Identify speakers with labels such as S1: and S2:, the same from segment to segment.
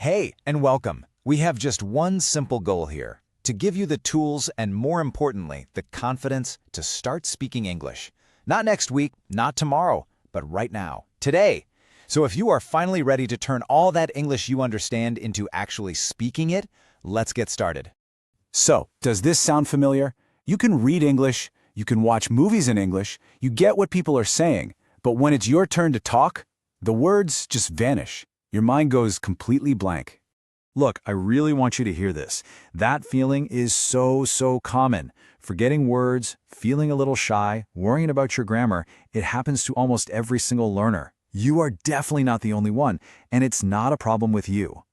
S1: Hey, and welcome. We have just one simple goal here, to give you the tools and, more importantly, the confidence to start speaking English. Not next week, not tomorrow, but right now, today. So if you are finally ready to turn all that English you understand into actually speaking it, let's get started.
S2: So, does this sound familiar? You can read English, you can watch movies in English, you get what people are saying, but when it's your turn to talk, the words just vanish. Your mind goes completely blank. Look, I really want you to hear this. That feeling is so common. Forgetting words, feeling a little shy, worrying about your grammar, it happens to almost every single learner. You are definitely not the only one, and it's not a problem with you.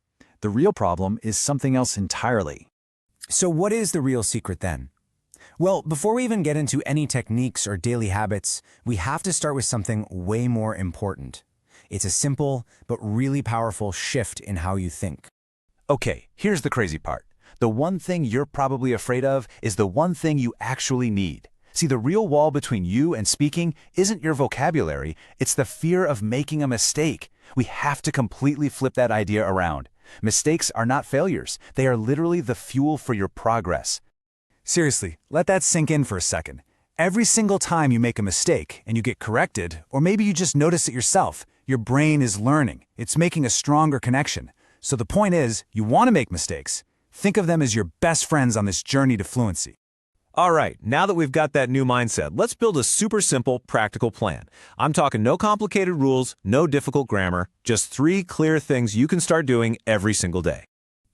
S2: The real problem is something else entirely.
S3: So what is the real secret then? Well, before we even get into any techniques or daily habits, we have to start with something way more important. It's a simple but really powerful shift in how you think.
S1: Okay, here's the crazy part. The one thing you're probably afraid of is the one thing you actually need. See, the real wall between you and speaking isn't your vocabulary, it's the fear of making a mistake. We have to completely flip that idea around. Mistakes are not failures. They are literally the fuel for your progress.
S2: Seriously, let that sink in for a second. Every single time you make a mistake and you get corrected, or maybe you just notice it yourself, your brain is learning. It's making a stronger connection. So the point is, you want to make mistakes. Think of them as your best friends on this journey to fluency.
S4: All right, now that we've got that new mindset, let's build a super simple, practical plan. I'm talking no complicated rules, no difficult grammar, just 3 clear things you can start doing every single day.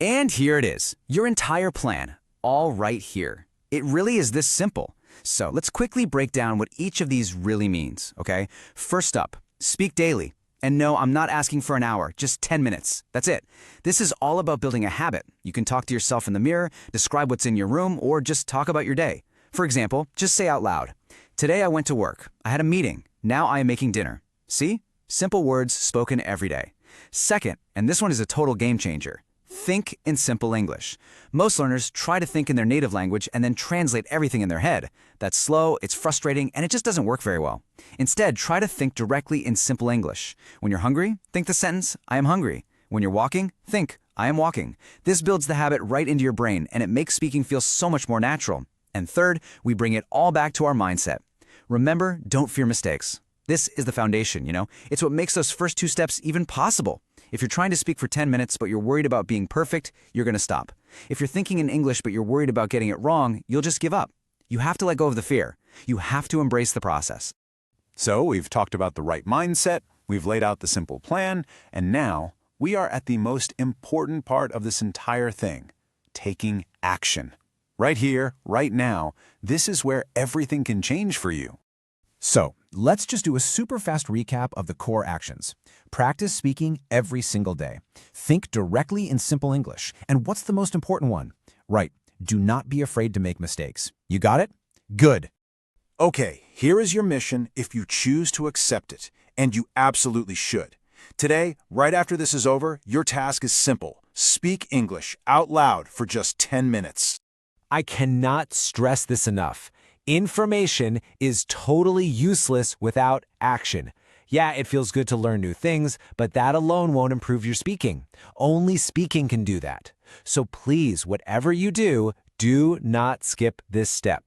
S3: And here it is, your entire plan, all right here. It really is this simple. So let's quickly break down what each of these really means, okay? First up, speak daily. And no, I'm not asking for an hour, just 10 minutes. That's it. This is all about building a habit. You can talk to yourself in the mirror, describe what's in your room, or just talk about your day. For example, just say out loud, "Today I went to work. I had a meeting. Now I am making dinner." See? Simple words spoken every day. Second, and this one is a total game changer, think in simple English. Most learners try to think in their native language and then translate everything in their head. That's slow, it's frustrating, and it just doesn't work very well. Instead, try to think directly in simple English. When you're hungry, think the sentence, "I am hungry." When you're walking, think, "I am walking." This builds the habit right into your brain, and it makes speaking feel so much more natural. And third, we bring it all back to our mindset. Remember, don't fear mistakes. This is the foundation, It's what makes those first 2 steps even possible. If you're trying to speak for 10 minutes but you're worried about being perfect, you're going to stop. If you're thinking in English but you're worried about getting it wrong, you'll just give up. You have to let go of the fear. You have to embrace the process.
S2: So we've talked about the right mindset, we've laid out the simple plan, and now we are at the most important part of this entire thing, taking action. Right here, right now, this is where everything can change for you.
S3: So, let's just do a super fast recap of the core actions. Practice speaking every single day. Think directly in simple English. And what's the most important one? Right, do not be afraid to make mistakes. You got it? Good.
S2: Okay, here is your mission if you choose to accept it, and you absolutely should. Today, right after this is over, your task is simple. Speak English out loud for just 10 minutes.
S5: I cannot stress this enough. Information is totally useless without action. Yeah, it feels good to learn new things, but that alone won't improve your speaking. Only speaking can do that. So please, whatever you do, do not skip this step.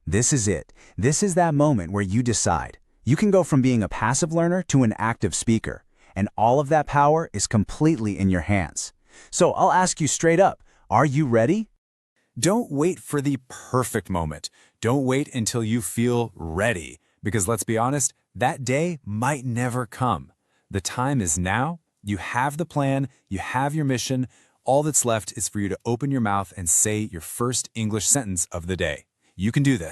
S3: This is it. This is that moment where you decide. You can go from being a passive learner to an active speaker, and all of that power is completely in your hands. So I'll ask you straight up, are you ready?
S2: Don't wait for the perfect moment. Don't wait until you feel ready, because let's be honest, that day might never come. The time is now. You have the plan, you have your mission. All that's left is for you to open your mouth and say your first English sentence of the day. You can do this.